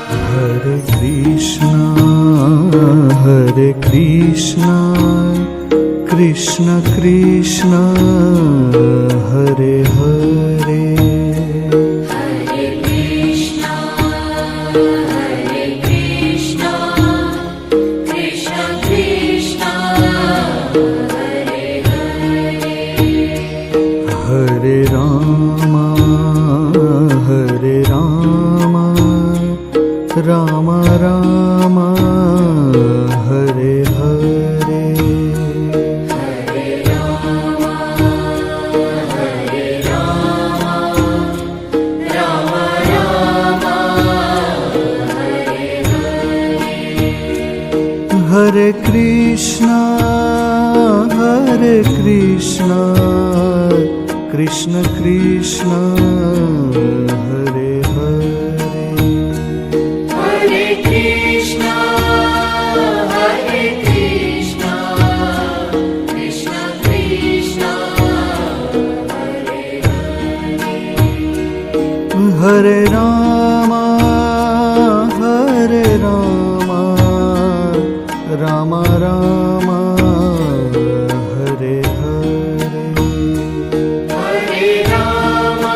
Hare Krishna, Krishna Krishna, Hare Hare. Hare Krishna, Krishna Krishna, Hare Hare. Hare Rama, Rama Rama, Hare Hare. Hare Rama, Rama Rama, Hare Hare. Hare Krishna, Krishna Krishna, Hare Hare. Hare Krishna, Krishna Krishna, Hare Hare. Hare Rama, Rama Rama, Hare Hare. Hare Rama,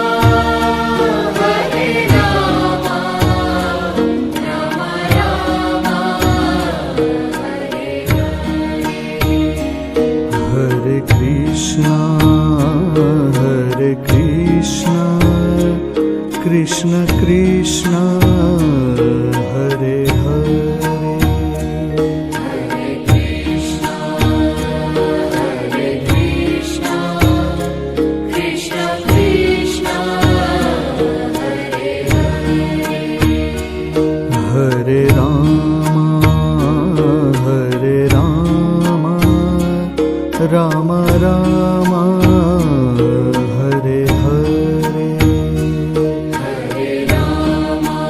Rama Rama, Hare Hare. Hare Krishna, Krishna Krishna, Hare Hare. Hare Krishna, Krishna Krishna, Hare Hare. Hare Rama, Rama Rama, Hare Hare. Hare Rama, Rama Rama,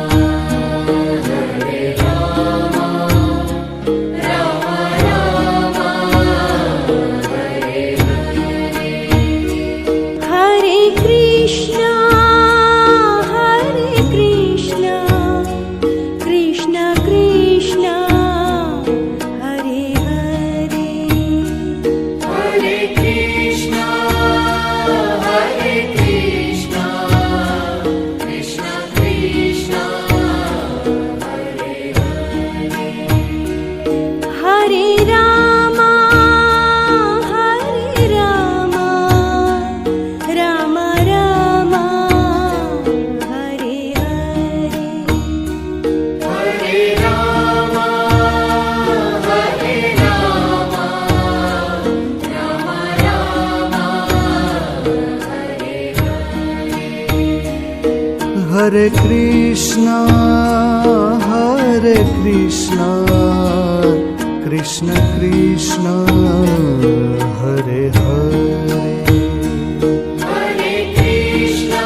Hare Hare. Hare Krishna, Krishna Krishna, Hare Hare. Hare Krishna, Krishna Krishna, Hare Hare. Hare Rama, Rama Rama, Hare Hare. Hare Rama, Rama Rama, Hare Hare. Hare Krishna, Krishna Krishna, Hare Hare. Hare Krishna,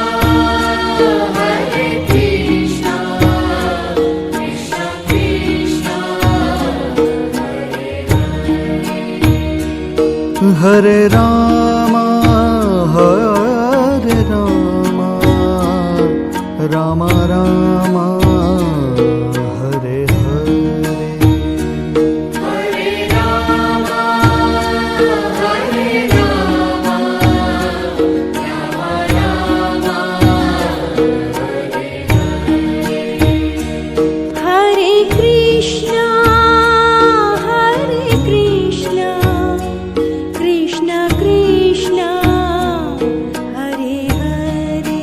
Krishna Krishna, Hare Hare. Hare Rama, Rama Rama, Hare Hare. Hare Rama, Rama Rama, Hare Hare. Hare Krishna, Krishna Krishna, Hare Hare.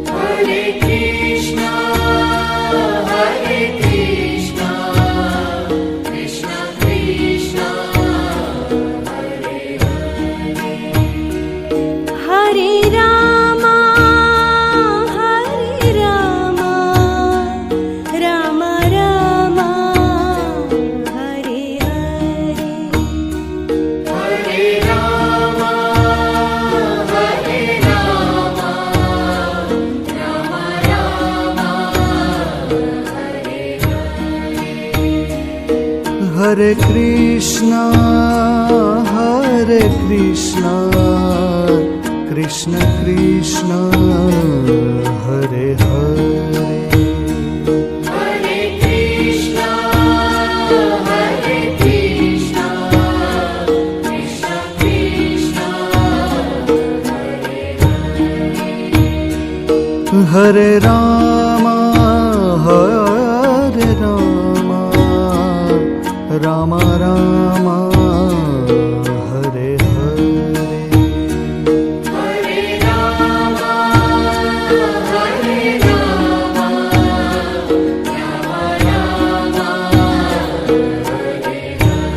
Hare Krishna, Krishna Krishna, Hare Hare. Hare Rama, Rama Rama, Hare Hare. Hare Rama, Rama Rama, Hare Hare. Hare Krishna, Krishna Krishna, Hare Hare. Hare Rama, Hare Rama, Rama Rama, Hare Hare. Hare Rama, Hare Rama, Rama Rama, Hare Hare.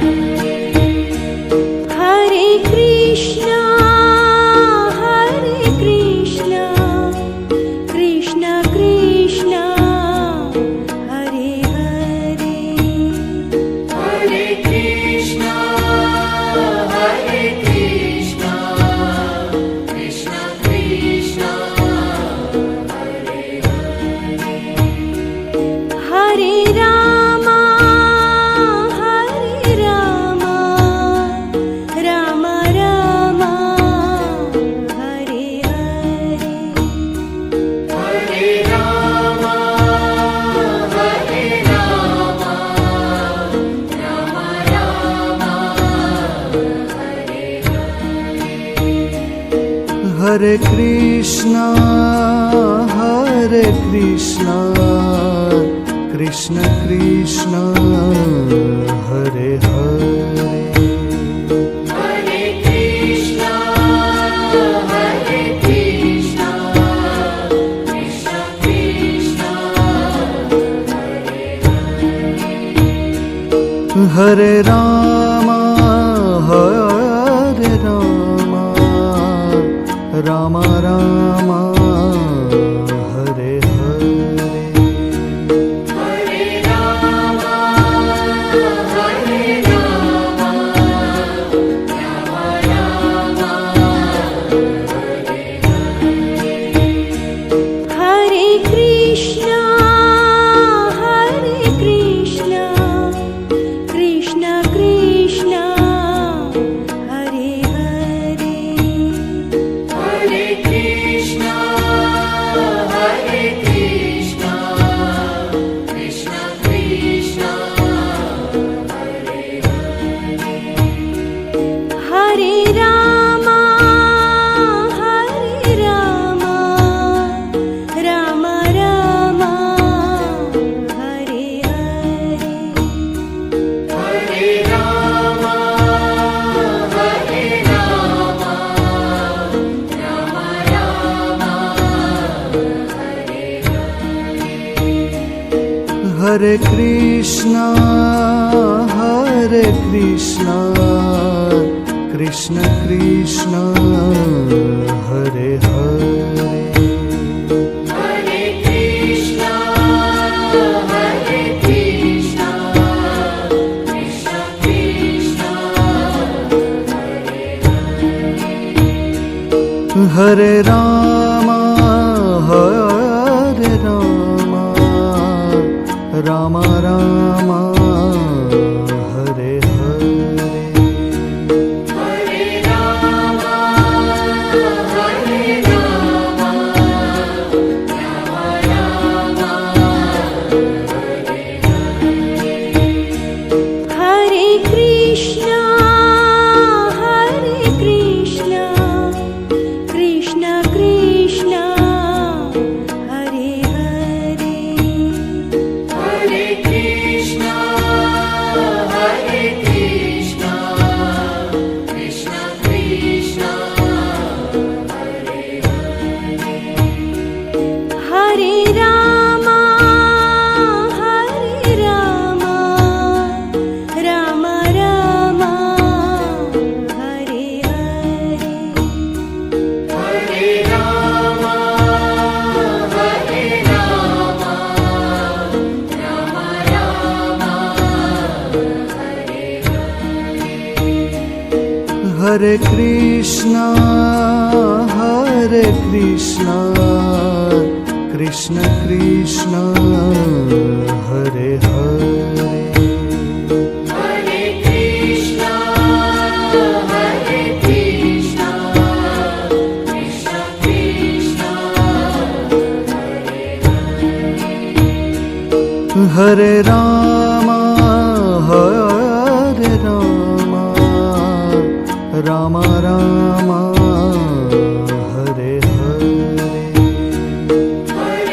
Hare Krishna, Hare Krishna, Krishna Krishna, Hare Hare. Hare Krishna, Hare Krishna, Krishna Krishna, Hare Hare. Hare Rama, Hare Rama, Rama Rama, Hare Hare. Hare Rama, Hare Rama, Rama Rama, Hare Hare. Hare Krishna, Hare Krishna, Krishna Krishna, Hare Hare. Hare Krishna, Hare Krishna, Krishna Krishna, Hare Hare. Hare Rama, Hare Rama, Rama Rama, Hare Hare. Hare Rama, Hare Rama, Rama Rama, Hare Hare. Hare Krishna, Hare Krishna, Krishna Krishna, Hare Hare. Hare Krishna, Hare Krishna, Krishna Krishna, Hare Hare. Hare Rama, Hare Rama, Rama Rama, Hare Hare. Hare Rama, Hare Rama, Rama Rama, Hare Hare. Hare Krishna, Hare Krishna, Krishna Krishna, Hare Hare. Hare Krishna, Hare Krishna, Krishna Krishna, Hare Hare. Hare Rama, Hare Rama, Rama Rama, Hare Hare. Hare Rama, Hare Rama, Rama Rama, Hare Hare. Hare Krishna, Hare Krishna, Krishna Krishna, Hare Hare. Hare Krishna, Hare Krishna, Krishna Krishna, Hare Hare. Hare Rama, Hare Rama, Rama Rama, Hare Hare. Hare Rama, Hare Rama, Rama Rama, Hare Hare. Hare Krishna, Hare Krishna, Krishna Krishna, Hare Hare. Hare Krishna, Hare Krishna, Krishna Krishna, Hare Hare. Hare Rama, Hare Rama, Rama Rama, Hare Hare. Hare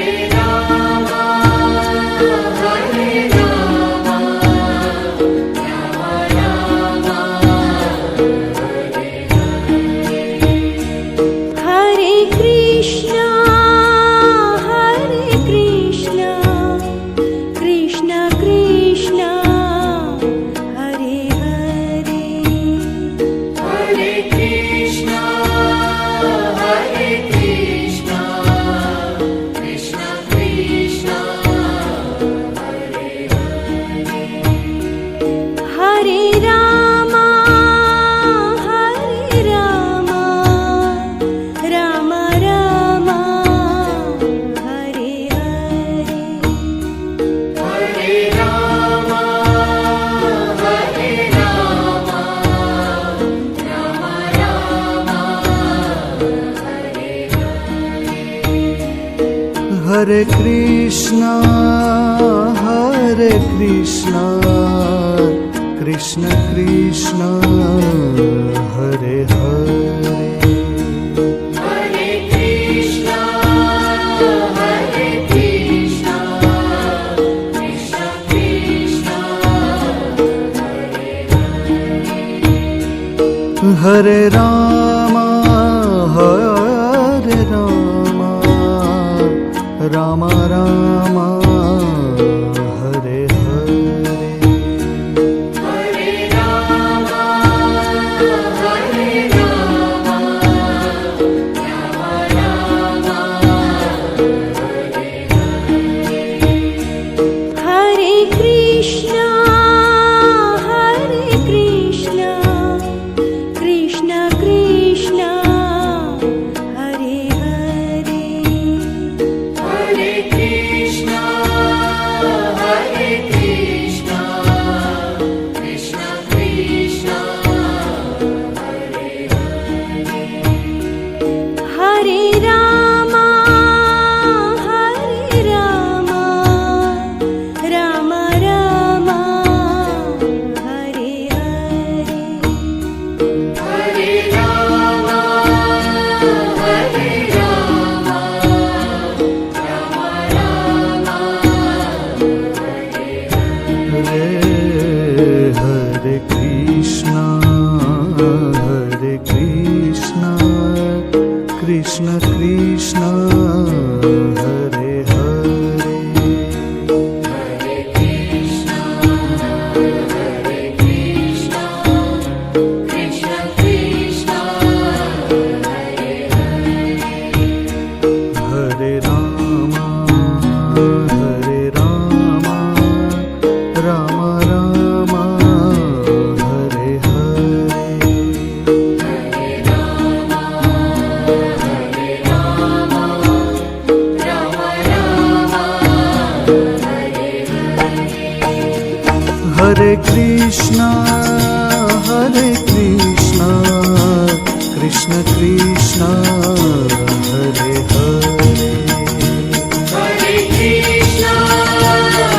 Hare Krishna, Hare Krishna, Krishna Krishna, Hare Hare. Hare Krishna, Hare Krishna, Krishna Krishna, Hare Hare. Hare Rama, Hare Rama, Rama Rama, Hare Hare. Hare Rama, Hare Rama, Rama Rama, Hare Hare. Hare Krishna, Hare Krishna, Krishna Krishna, Hare Hare. Hare Krishna, Hare Krishna, Krishna Krishna, Hare Hare. Hare Rama, Hare Rama, Rama Rama, Hare Hare. Hare Rama, Hare Rama, Rama Rama, Hare Hare Krishna, Hare Krishna, Krishna Krishna, Hare Hare. Hare Krishna, Hare Krishna, Krishna Krishna, Hare Hare. Hare Rama, Hare Rama, Rama Rama, Hare Hare. Hare Rama, Hare Rama, Rama Rama, Hare Hare. Hare Krishna, Hare Krishna, Krishna Krishna, Hare Hare. Hare Krishna,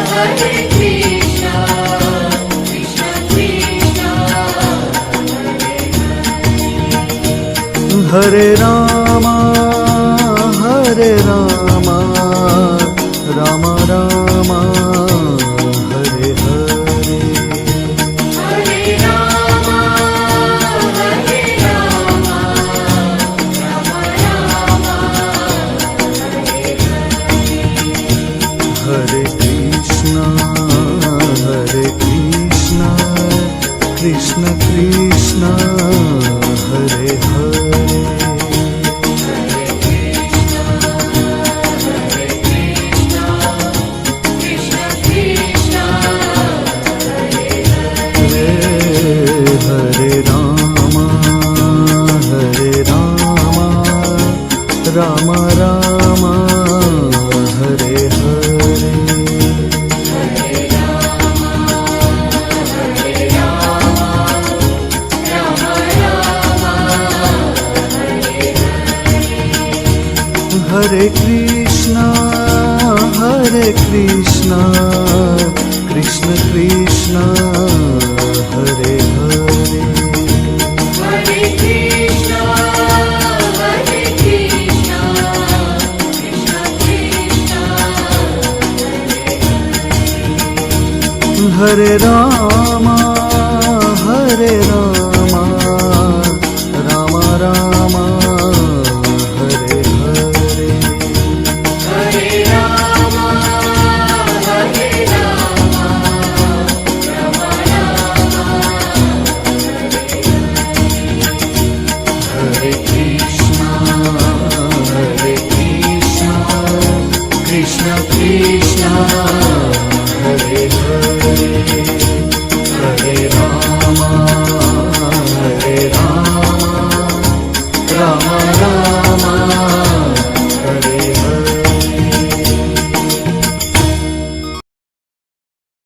Hare Krishna, Krishna Krishna, Hare Hare. Hare Rama, Hare Rama, Rama Rama, Hare Hare. Hare Rama, Hare Rama, Rama Rama, Hare Hare. Hare Krishna, Hare Krishna, Krishna Krishna, Hare Hare. Krishna Krishna, Hare Rama, Hare Rama, Rama Rama, Hare Hare. Hare Krishna, Hare Krishna, Krishna Krishna, Hare Hare. Hare Krishna, Hare Krishna, Krishna Krishna, Hare Hare. Hare Rama,